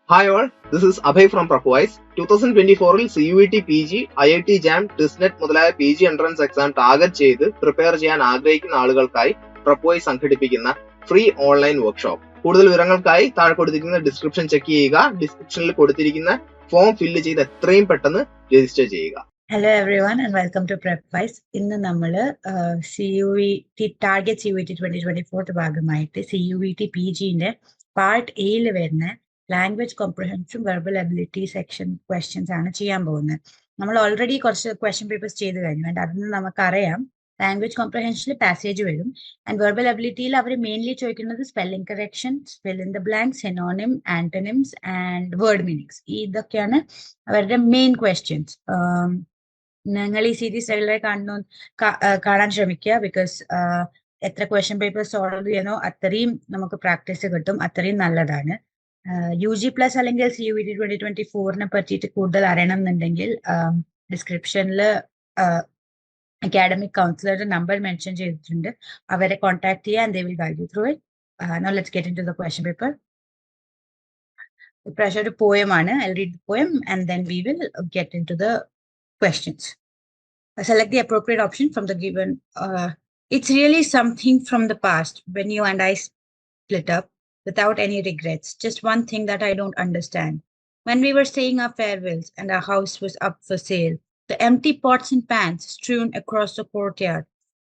Hi all, this is Abhay from Prepwise. 2024-ൽ CUET PG, IIT JAM, TISNET മുതലായ PG entrance exam target ചെയ്ത് prepare ചെയ്യാൻ ആഗ്രഹിക്കുന്ന ആളുകൾക്കായി Prepwise സംഘടിപ്പിക്കുന്ന free online workshop. കൂടുതൽ വിവരങ്ങൾക്കായി താഴെ കൊടുത്തിരിക്കുന്ന ഡിസ്ക്രിപ്ഷൻ ചെക്ക് ചെയ്യുക. ഡിസ്ക്രിപ്ഷനിൽ കൊടുത്തിരിക്കുന്ന ഫോം ഫില്ല് ചെയ്ത് എത്രയും പെട്ടെന്ന് രജിസ്റ്റർ ചെയ്യുക. Hello everyone and welcome to Prepwise. ഇന്ന് നമ്മൾ ടാർഗറ്റ് CUET 2024 ഭാഗമായിട്ട് CUET PGന്റെ പാർട്ട് എയിൽ വരുന്ന language comprehension verbal ability section questions ആണ് ചെയ്യാൻ പോകുന്നത്. നമ്മൾ ഓൾറെഡി കുറച്ച് ക്വസ്റ്റ്യൻ പേപ്പേഴ്സ് ചെയ്ത് കഴിഞ്ഞു ആൻഡ് അതിന് നമുക്കറിയാം ലാംഗ്വേജ് കോംപ്രിഹെൻഷനിൽ പാസേജ് വരും ആൻഡ് വെർബൽ എബിലിറ്റിയിൽ അവർ മെയിൻലി ചോദിക്കുന്നത് spelling correction, fill in the blank, synonym, antonyms and word meanings. ഇതൊക്കെയാണ് അവരുടെ മെയിൻ ക്വസ്റ്റ്യൻസ്. നിങ്ങൾ ഈ സീരീസ് വളരെ കാണാൻ ശ്രമിക്കുക. ബിക്കോസ് എത്ര ക്വസ്റ്റ്യൻ പേപ്പർ സോൾവ് ചെയ്യണോ അത്രയും നമുക്ക് പ്രാക്ടീസ് കിട്ടും, അത്രയും നല്ലതാണ്. UG പ്ലസ് അല്ലെങ്കിൽ CUET 2024 പറ്റിയിട്ട് കൂടുതൽ അറിയണം എന്നുണ്ടെങ്കിൽ ഡിസ്ക്രിപ്ഷനിൽ അക്കാഡമിക് കൗൺസിലറുടെ നമ്പർ മെൻഷൻ ചെയ്തിട്ടുണ്ട്. അവരെ കോൺടാക്ട് ചെയ്യുക and they will guide you through it. Now let's get into the question paper. ഇപ്രാവശ്യം ഒരു പോയമാണ്. I'll read the poem and then we will get into the questions. Select the appropriate option from the given. It's really something from the past when you and I split up without any regrets. Just one thing that I don't understand. When we were saying our farewells and our house was up for sale, the empty pots and pans strewn across the courtyard.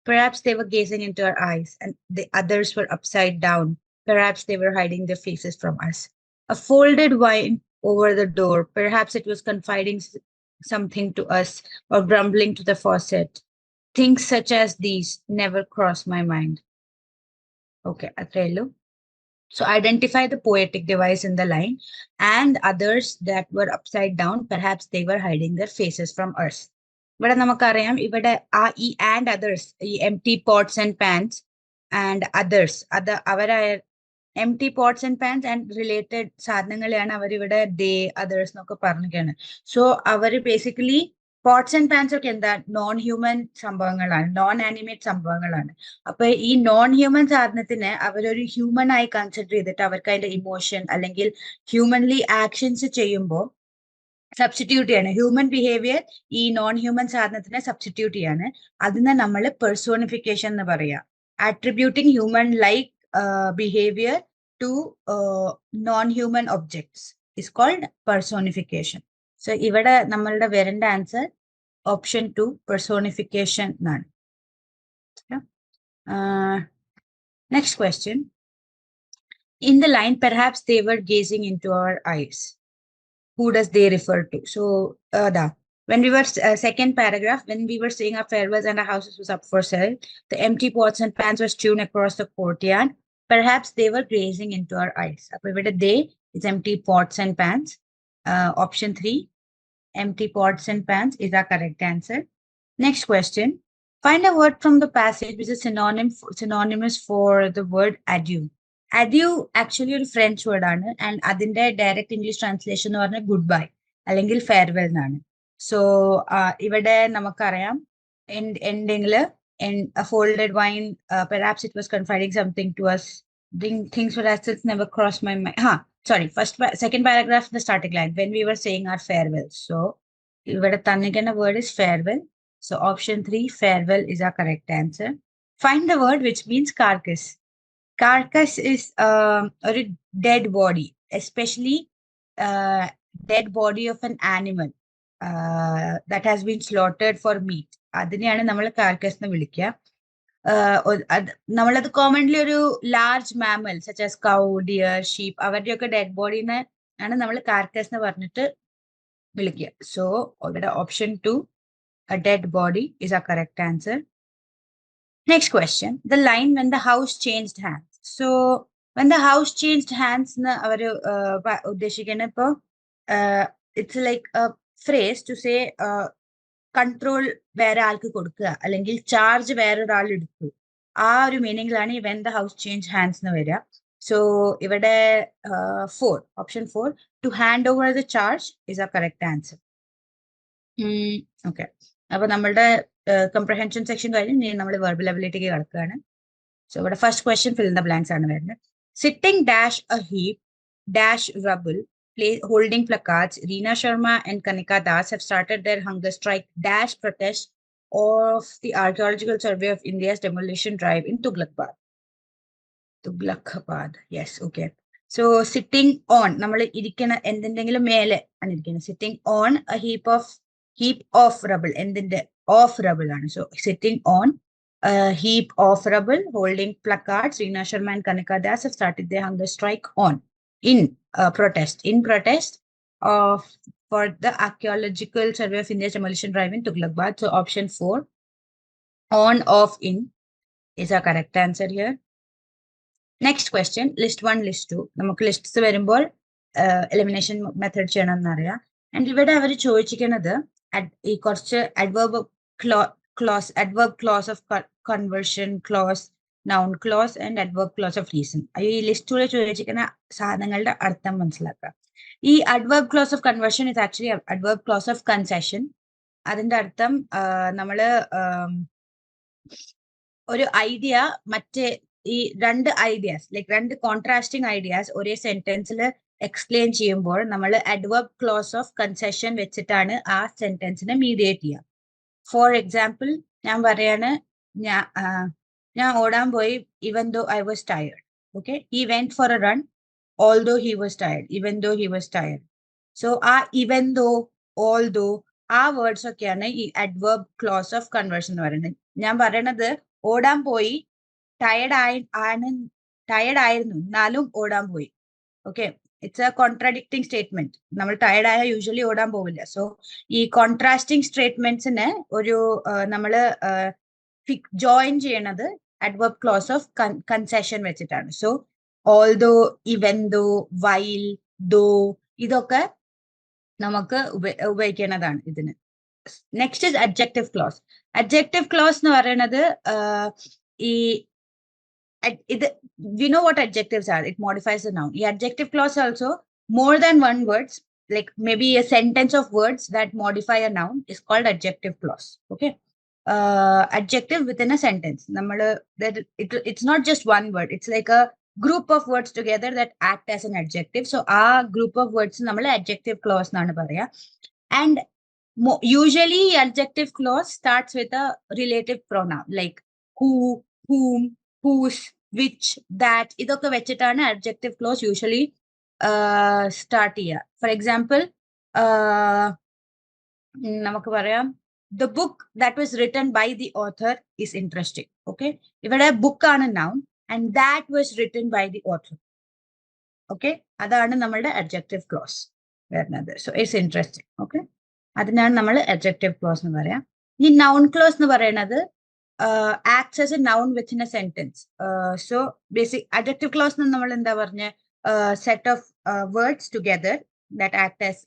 Perhaps they were gazing into our eyes and the others were upside down. Perhaps they were hiding their faces from us. A folded wine over the door. Perhaps it was confiding something to us or grumbling to the faucet. Things such as these never cross my mind. Okay, Atrelu. So identify the poetic device in the line and others that were upside down. Perhaps they were hiding their faces from us. ഇവിടെ നമുക്കറിയാം ഇവിടെ ഈ and others, ഈ empty pots and pans and others, അത് അവരായ empty pots and pans and related സാധനങ്ങളെയാണ് അവരിവിടെ ദേ others എന്നൊക്കെ പറഞ്ഞിരിക്കുകയാണ്. So അവർ ബേസിക്കലി പോട്ട്സ് ആൻഡ് പാൻസ് ഒക്കെ എന്താ നോൺ ഹ്യൂമൻ സംഭവങ്ങളാണ്, നോൺ ആനിമേറ്റ് സംഭവങ്ങളാണ്. അപ്പൊ ഈ നോൺ ഹ്യൂമൻ സാധനത്തിനെ അവരൊരു ഹ്യൂമൻ ആയി കൺസിഡർ ചെയ്തിട്ട് അവർക്ക് അതിന്റെ ഇമോഷൻ അല്ലെങ്കിൽ ഹ്യൂമൻലി ആക്ഷൻസ് ചെയ്യുമ്പോൾ സബ്സ്റ്റിറ്റ്യൂട്ട് ചെയ്യാണ്. ഹ്യൂമൻ ബിഹേവിയർ ഈ നോൺ ഹ്യൂമൻ സാധനത്തിനെ സബ്സ്റ്റിറ്റ്യൂട്ട് ചെയ്യാണ്. അതിനെ നമ്മൾ പെർസോണിഫിക്കേഷൻ എന്ന് പറയാം. Attributing human like behavior to non-human objects is called personification. So ഇവിടെ നമ്മളുടെ വരേണ്ട ആൻസർ ഓപ്ഷൻ 2 personification എന്നാണ്. Next question. In the line, perhaps they were gazing into our eyes. Who does they refer to? So when we were second paragraph, when we were saying our farewells and our houses was up for sale, the empty pots and pans were strewn across the courtyard. Perhaps they were gazing into our eyes. They is empty pots and pans. Option 3, empty pots and pans is our correct answer. Next question. Find a word from the passage which is synonymous for the word adieu. Adieu actually a French word ആണ് and അതിന്റെ direct English translation എന്ന് പറഞ്ഞാൽ good bye അല്ലെങ്കിൽ farewell എന്നാണ്. So ഇവിടെ നമുക്കറിയാം എൻഡിങ്ങിൽ a folded wine, perhaps it was confiding something to us. Things for us never crossed my mind. Second paragraph, the starting line, when we were saying our farewells. So ഇവിടെ തന്നിരിക്കുന്ന word is farewell. So option 3, farewell is our correct answer. Find the word which means carcass. Carcass is a dead body, especially dead body of an animal that has been slaughtered for meat. അതിനെയാണ് നമ്മൾ carcass എന്ന് വിളിക്കുക. നമ്മളത് commonly ഒരു large mammal such as കൗ, dear, sheep അവരുടെയൊക്കെ dead ബോഡീനെ ആണ് നമ്മൾ carcass എന്ന് പറഞ്ഞിട്ട് വിളിക്കുക. സോ ഇവിടെ option 2, a dead body is our correct answer. Next question. The line when the house changed hands. So when the house changed hands എന്ന് അവര് ഉദ്ദേശിക്കുന്നത് ഇപ്പോ it's like a phrase to say control വേറെ ആൾക്ക് കൊടുക്കുക അല്ലെങ്കിൽ charge വേറൊരാൾ എടുത്തു. ആ ഒരു മീനിങ്ങിലാണ് when the house change hands എന്ന് വരിക. സോ ഇവിടെ 4, option 4, to hand over the charge is a correct answer. Okay, അപ്പൊ നമ്മളുടെ കംപ്രഹെൻഷൻ സെക്ഷൻ കഴിഞ്ഞ് നമ്മൾ വെർബൽ എബിലിറ്റിക്ക് കിടക്കുകയാണ്. സോ ഇവിടെ first question fill in the blanks ആണ് വരുന്നത്. Sitting dash a heap dash rubble holding placards. Reena Sharma and Kanika Das have started their hunger strike dash protest of the Archaeological Survey of India's demolition drive in Tughlaqabad. Tughlaqabad, yes, okay. So sitting on, sitting on a heap of rubble, of rubble. So sitting on a heap of rubble, holding placards. Reena Sharma and Kanika Das have started their hunger strike in protest of for the Archaeological Survey of India's demolition drive in Tughlaqabad. So option 4, on, off, in is our correct answer here. Next question, list 1, list 2. നമുക്ക് lists വരുമ്പോൾ elimination method ചെയ്യണം എന്നറിയാം. And ഇവിടെ അവർ ചോദിച്ചിരിക്കുന്നത് ഈ കുറച്ച് adverb clause of conversion clause, noun clause and adverb clause of reason. ഈ ലിസ്റ്റിലൂടെ ചോദിച്ചിരിക്കുന്ന സാധനങ്ങളുടെ അർത്ഥം മനസ്സിലാക്കുക. ഈ adverb clause of conversion is actually adverb clause of concession. അതിന്റെ അർത്ഥം നമ്മള് ഒരു ഐഡിയ മറ്റേ ഈ രണ്ട് ഐഡിയാസ് രണ്ട് കോൺട്രാസ്റ്റിംഗ് ഐഡിയാസ് ഒരേ സെന്റൻസിൽ എക്സ്പ്ലെയിൻ ചെയ്യുമ്പോൾ നമ്മൾ അഡ്വർബ് ക്ലോസ് ഓഫ് കൺസെഷൻ വെച്ചിട്ടാണ് ആ സെന്റൻസിനെ മീഡിയേറ്റ് ചെയ്യുക. ഫോർ എക്സാമ്പിൾ, ഞാൻ പറയാണ് ഞാൻ ഓടാൻ പോയി even though I was tired. Okay, he went for a run although he was tired, even though he was tired. So ആ even though, although ആ വേർഡ്സ് ഒക്കെയാണ് ഈ അഡ്വർബ് ക്ലോസ് ഓഫ് കൺവേർഷൻ എന്ന് പറയുന്നത്. ഞാൻ പറയണത് ഓടാൻ പോയി, ടയർഡ് ആയിരുന്നു എന്നാലും ഓടാൻ പോയി. Okay, it's a contradicting statement. നമ്മൾ ടയർഡ് ആയ യൂഷ്വലി ഓടാൻ പോവില്ല. സോ ഈ കോൺട്രാസ്റ്റിംഗ് സ്റ്റേറ്റ്മെന്റ്സിന് ഒരു നമ്മള് ജോയിൻ ചെയ്യണത് adverb clause of concession വെച്ചിട്ടാണ്. So although, even though, while, though ഇതൊക്കെ നമുക്ക് ഉപയോഗിക്കേണ്ടതാണ് ഇതിന്. Next is adjective clause. Adjective clause എന്ന് പറയുന്നത് ഈ we know what adjectives are. It modifies the noun. The adjective clause also more than one words, like maybe a sentence of words that modify a noun is called adjective clause. Okay, adjective within a sentence. It's not just one word. It's like a group of words together that act as an adjective. So our group of words nammal adjective clause nanu paraya. And usually adjective clause starts with a relative pronoun like who, whom, whose, which, that. ഇതൊക്കെ വെച്ചിട്ടാണ് adjective clause usually start ചെയ്യുക. For example, നമുക്ക് പറയാം the book that was written by the author is interesting. Okay, ഇവിടെ book ആണ് noun and that was written by the author. Okay, അതാണ് നമ്മളുടെ adjective clause വരുന്നത്. So it's interesting. Okay, അതിനാണ് നമ്മൾ adjective clause എന്ന് പറയാം. ഈ noun clause എന്ന് പറയുന്നത് acts as a noun within a sentence. So basic adjective clause നമ്മൾ എന്താ പറഞ്ഞ set of words together that act as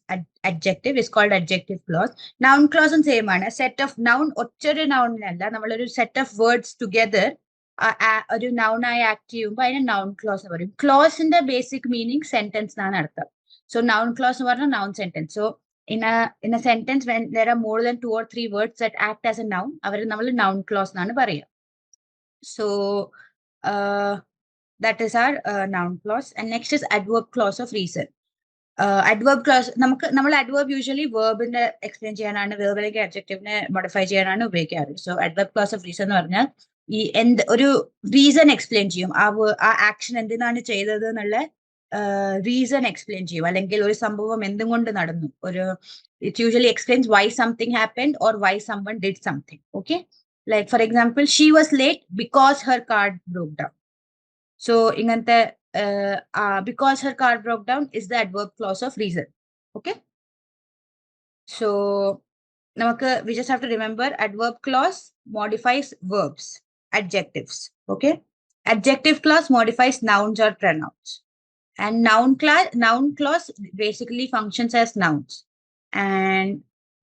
adjective is called adjective clause. Noun clause and same ആണ്. Set of noun ഒറ്റൊരു nounല്ല, നമ്മളൊരു set of words together ഒരു noun ആയി act ചെയ്യുമ്പോൾ അതിന് noun clause എന്ന് പറയും. ക്ലോസിന്റെ ബേസിക് മീനിങ് സെന്റൻസ് എന്നാണ് അർത്ഥം. So noun clause എന്ന് പറഞ്ഞാൽ noun sentence. So in a sentence when there are more than 2 or 3 words that act as a noun, അവരെ നമ്മൾ noun clause എന്നാണ് പറയുക. So that is our noun clause. And next is adverb clause of reason. Adverb clause നമ്മൾ adverb usually verb-നെ explain ചെയ്യാനാണ്, verb-ലേക്ക് adjective-നെ modify ചെയ്യാനാണ് ഉപയോഗിക്കാറ്. So adverb clause of reason എന്ന് പറഞ്ഞാൽ ഈ ഒരു റീസൺ എക്സ്പ്ലെയിൻ ചെയ്യും. ആ ആക്ഷൻ എന്തിനാണ് ചെയ്തത് എന്നുള്ള റീസൺ എക്സ്പ്ലെയിൻ ചെയ്യും. അല്ലെങ്കിൽ ഒരു സംഭവം എന്തുകൊണ്ട് നടന്നു, it usually explains why something happened or why someone did something. Okay, like for example, she was late because her car broke down. So ingante because her car broke down is the adverb clause of reason. Okay, so we just have to remember adverb clause modifies verbs, adjectives. Okay, adjective clause modifies nouns or pronouns. And noun clause basically functions as nouns. And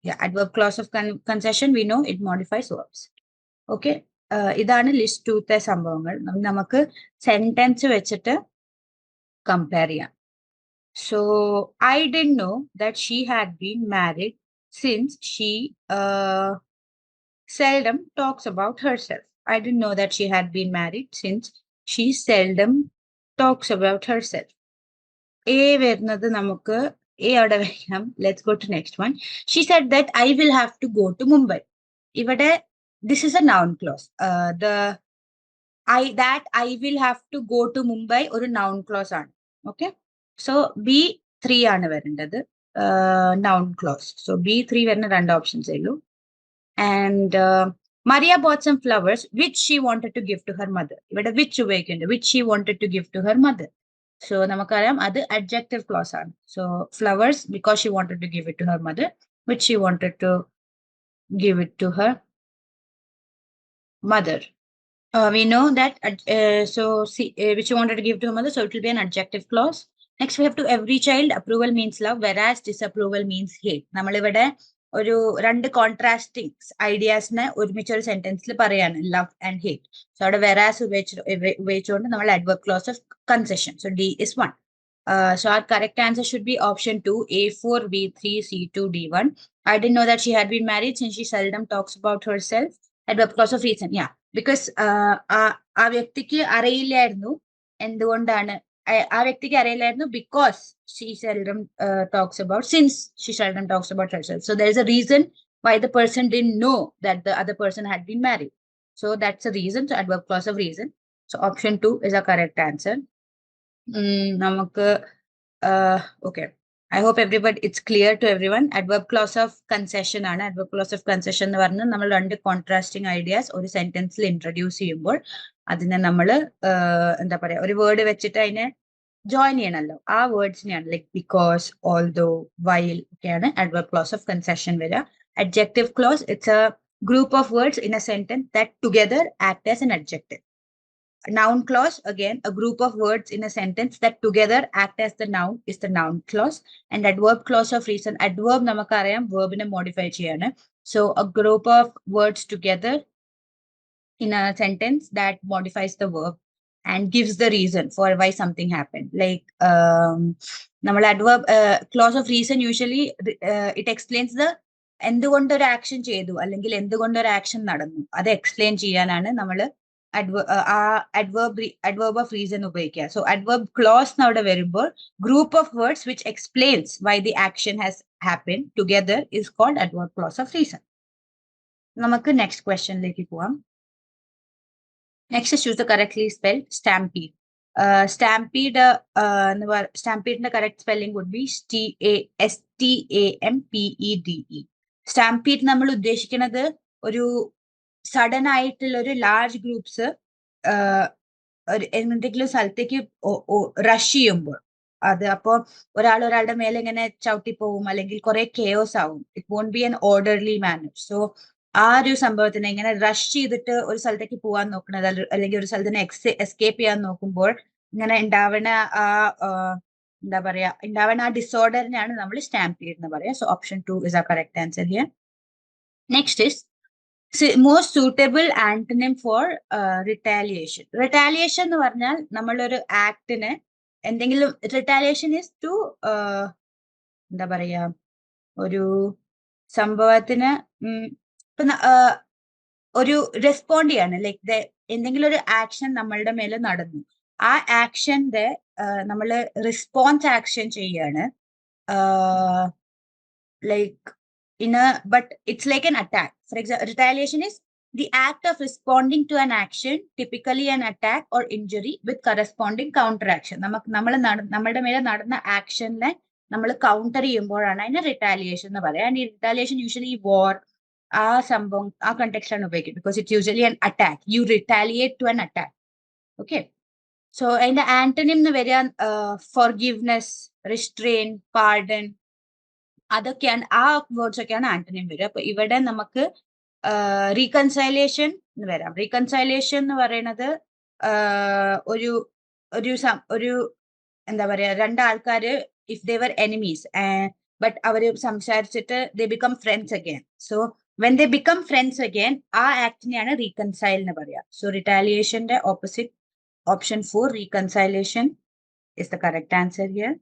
yeah, adverb clause of concession, we know it modifies verbs. Okay, ഇതാണ് list 2ത്തെ സംഭവങ്ങൾ. നമുക്ക് sentence വെച്ചിട്ട് compare ചെയ്യാം. So I didn't know that she had been married since she seldom talks about herself. I didn't know that she had been married since she seldom talks about herself. A വരുന്നത് നമുക്ക് A അവിടെ വയ്ക്കാം. Let's go to next one. She said that I will have to go to Mumbai. ഇവിടെ this is a noun clause. I will have to go to Mumbai ഒരു noun clause ആണ്. Okay. So B3 ആണ് വരേണ്ടത് noun clause. So B3 വരുന്ന രണ്ട് options ഉള്ളൂ. And Maria bought some flowers which she wanted to give to her mother. ഇവിടെ which ഉപയോഗിക്കുന്നുണ്ട്, which she wanted to give to her mother. So നമുക്കറിയാം അത് adjective clause ആണ്. So flowers because she wanted to give it to her mother, which she wanted to give it to her mother. We know that which she wanted to give to her mother, so it will be an adjective clause. Next we have to every child approval means love, whereas disapproval means hate. നമ്മളിവിടെ ഒരു രണ്ട് contrasting ഐഡിയാസിനെ ഒരുമിച്ച് ഒരു സെന്റൻസിൽ പറയാണ്, love and hate. So അവിടെ വെറാസ് ഉപയോഗിച്ചുകൊണ്ട് നമ്മൾ adverb clause of concession. So D is 1. So our correct answer should be option 2, A4, B3, C2, D1. I didn't know that she had been married since she seldom talks about herself. Adverb clause of reason. Yeah, because ആ വ്യക്തിക്ക് അറിയില്ലായിരുന്നു എന്തുകൊണ്ടാണ്, ആ വ്യക്തിക്ക് അറിയില്ലായിരുന്നു because she seldom talks about, since she seldom talks about herself. So there is a reason why the person didn't know that the other person had been married. So that's a reason. So adverb clause of reason. So option 2 is a correct answer. Okay. I hope everybody, it's clear to everyone. Adverb clause of concession ആണ്. Adverb clause of concession എന്ന് പറഞ്ഞാൽ നമ്മൾ രണ്ട് contrasting ideas ഒരു സെന്റൻസിൽ introduce ചെയ്യുമ്പോൾ അതിനെ നമ്മൾ എന്താ പറയാ, ഒരു വേർഡ് വെച്ചിട്ട് അതിനെ ജോയിൻ ചെയ്യണമല്ലോ. ആ വേർഡ്സിനെയാണ് ലൈക്ക് ബിക്കോസ്, ഓൾദോ, വൈൽ ഒക്കെയാണ് adverb clause of concession വരിക. Adjective clause, it's a group of words in a sentence that together act as an adjective. Noun clause, again, a group of words in a sentence that together act as the noun is the noun clause. And adverb clause of reason, adverb namakkarayam verb ne modify cheyana. So a group of words together in a sentence that modifies the verb and gives the reason for why something happened. Like namal adverb clause of reason usually it explains the എന്തുകൊണ്ട് ഒരു action ചെയ്തു അല്ലെങ്കിൽ എന്തുകൊണ്ട് ഒരു action നടന്നു അത് explain ചെയ്യാനാണ് നമ്മൾ adverb of reason ഉപയോഗിക്കുക. So adverb clause അവിടെ വരുമ്പോൾ group of words which explains why the action has happened together is called adverb clause of reason. നമുക്ക് next questionലേക്ക് പോവാം. Next is choose the correctly spelled stampede. Stampede the correct spelling would be stampede. Stampede നമ്മൾ ഉദ്ദേശിക്കുന്നത് ഒരു sudden ആയിട്ടുള്ള ഒരു large groups എന്തെങ്കിലും സ്ഥലത്തേക്ക് rush ചെയ്യുമ്പോൾ അത് അപ്പോ ഒരാളുടെ മേലെ ഇങ്ങനെ ചവിട്ടി പോവും അല്ലെങ്കിൽ കുറെ കെയോസ് ആവും. It won't be an orderly manner. So ആ ഒരു സംഭവത്തിനെ ഇങ്ങനെ റഷ് ചെയ്തിട്ട് ഒരു സ്ഥലത്തേക്ക് പോകാൻ നോക്കുന്നത് അല്ലെങ്കിൽ ഒരു സ്ഥലത്തിനെ എസ്കേപ്പ് ചെയ്യാൻ നോക്കുമ്പോൾ ഇങ്ങനെ ഉണ്ടാവണ എന്താ പറയാ ഉണ്ടാവണ ആ ഡിസോർഡറിനെയാണ് നമ്മൾ സ്റ്റാമ്പീഡ് എന്ന് പറയാം. So option 2 is our correct answer here. Next is most suitable antonym for retaliation. Retaliation എന്ന് പറഞ്ഞാൽ നമ്മളൊരു ആക്ടിന് എന്തെങ്കിലും, retaliation is to എന്താ പറയാ ഒരു സംഭവത്തിന് ഒരു റെസ്പോണ്ട് ചെയ്യാണ്. ലൈക്ക് എന്തെങ്കിലും ഒരു ആക്ഷൻ നമ്മളുടെ മേലെ നടന്നു, ആ ആക്ഷന്റെ നമ്മൾ റെസ്പോൺസ് ആക്ഷൻ ചെയ്യാണ്. Like but it's like an attack. For example, retaliation is the act of responding to an action, typically an attack or injury, with corresponding counteraction. നമ്മളുടെ മേലെ നടന്ന ആക്ഷനെ നമ്മൾ കൗണ്ടർ ചെയ്യുമ്പോഴാണ് അതിന് റിട്ടാലിയേഷൻ എന്ന് പറയാം. ആൻഡ് ഈ റിട്ടാലിയേഷൻ യൂഷ്വലി വാർ ആ സംഭവം ആ കണ്ടെക്സ്റ്റിലാണ് ഉപയോഗിക്കുന്നത്. Because it usually an attack. You retaliate to an attack. Okay. So അതിന്റെ ആന്റണിം എന്ന് വരിക forgiveness, restraint, pardon, അതൊക്കെയാണ്, ആ വേർഡ്സ് ഒക്കെയാണ് ആന്റണിം വരിക. അപ്പൊ ഇവിടെ നമുക്ക് റീകൺസൈലേഷൻ എന്ന് വരാം. റീകൺസൈലേഷൻ എന്ന് പറയുന്നത് ഒരു എന്താ പറയാ, രണ്ടാൾക്കാര് if they were enemies but അവര് സംസാരിച്ചിട്ട് they become friends again. So when they become friends again ആ ആക്ടിനെയാണ് റീകൺസൈൽ എന്ന് പറയാ. സോ റിറ്റാലിയേഷന്റെ opposite option 4 reconciliation is the correct answer here.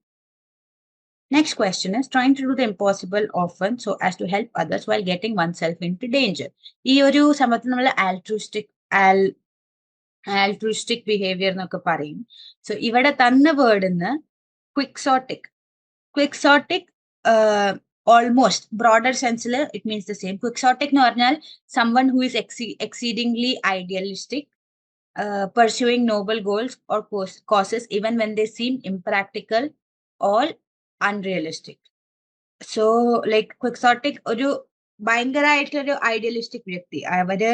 Next question is trying to do the impossible often so as to help others while getting oneself into danger. ഈ ഒരു സംഭവത്തിൽ നമ്മൾ altruistic behavior എന്നൊക്കെ പറയും. So ഇവിടെ തന്ന വേർഡിന്ന് quixotic. Quixotic, almost broader sense, it means the same. Quixotic no arnal, someone who is exceedingly idealistic, pursuing noble goals or causes even when they seem impractical or unrealistic. So like quixotic ഒരു ഭയങ്കരമായിട്ടൊരു idealistic വ്യക്തി, അവരുടെ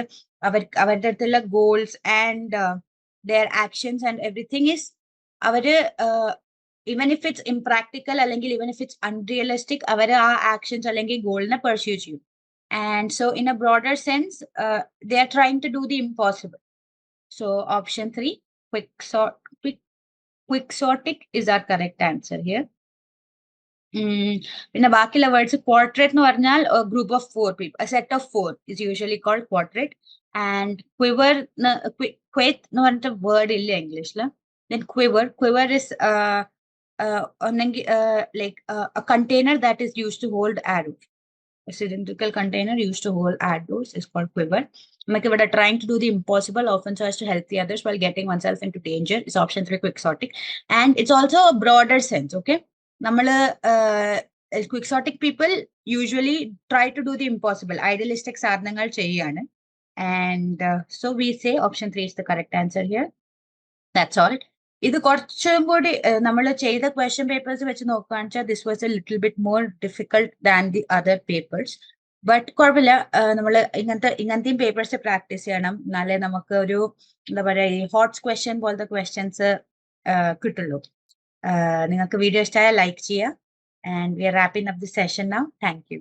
അടുത്തുള്ള goals and their actions and everything is അവര് even if it's impractical അല്ലെങ്കിൽ even if it's unrealistic, അവര് ആ actions അല്ലെങ്കിൽ ഗോളിനെ pursue ചെയ്യും. And so in a broader sense, they are trying to do the impossible. So option 3, quixotic is our correct answer here. പിന്നെ ബാക്കിയുള്ള words ക്വാർട്രേറ്റ് എന്ന് പറഞ്ഞാൽ group of 4 people, a set of 4 is usually called quadrate. And quiver, quet എന്ന് പറഞ്ഞിട്ട് word ഇല്ല ഇംഗ്ലീഷില്. Then quiver is like a container that is used to hold arrows. A cylindrical container used to hold arrows is called quiver. We're trying to do the impossible, often so as to help the others while getting oneself into danger, is option 3, quixotic. And it's also a broader sense, okay? Quixotic people usually try to do the impossible, idealistic sadhangal cheyyana. And so we say option 3 is the correct answer here. That's all. ഇത് കുറച്ചും കൂടി നമ്മൾ ചെയ്ത question papers വെച്ച് നോക്കുകയാണെന്ന് വെച്ചാൽ this was A little bit more difficult than the other papers. But കുഴപ്പമില്ല, നമ്മൾ ഇങ്ങനത്തെയും പേപ്പേഴ്സ് പ്രാക്ടീസ് ചെയ്യണം, എന്നാലേ നമുക്ക് ഒരു എന്താ പറയുക ഈ ഹോട്ട് ക്വസ്റ്റ്യൻ പോലത്തെ ക്വസ്റ്റ്യൻസ് കിട്ടുള്ളൂ. നിങ്ങൾക്ക് വീഡിയോ ഇഷ്ടമായാൽ ലൈക്ക് ചെയ്യുക. And we are wrapping up the session now. Thank U.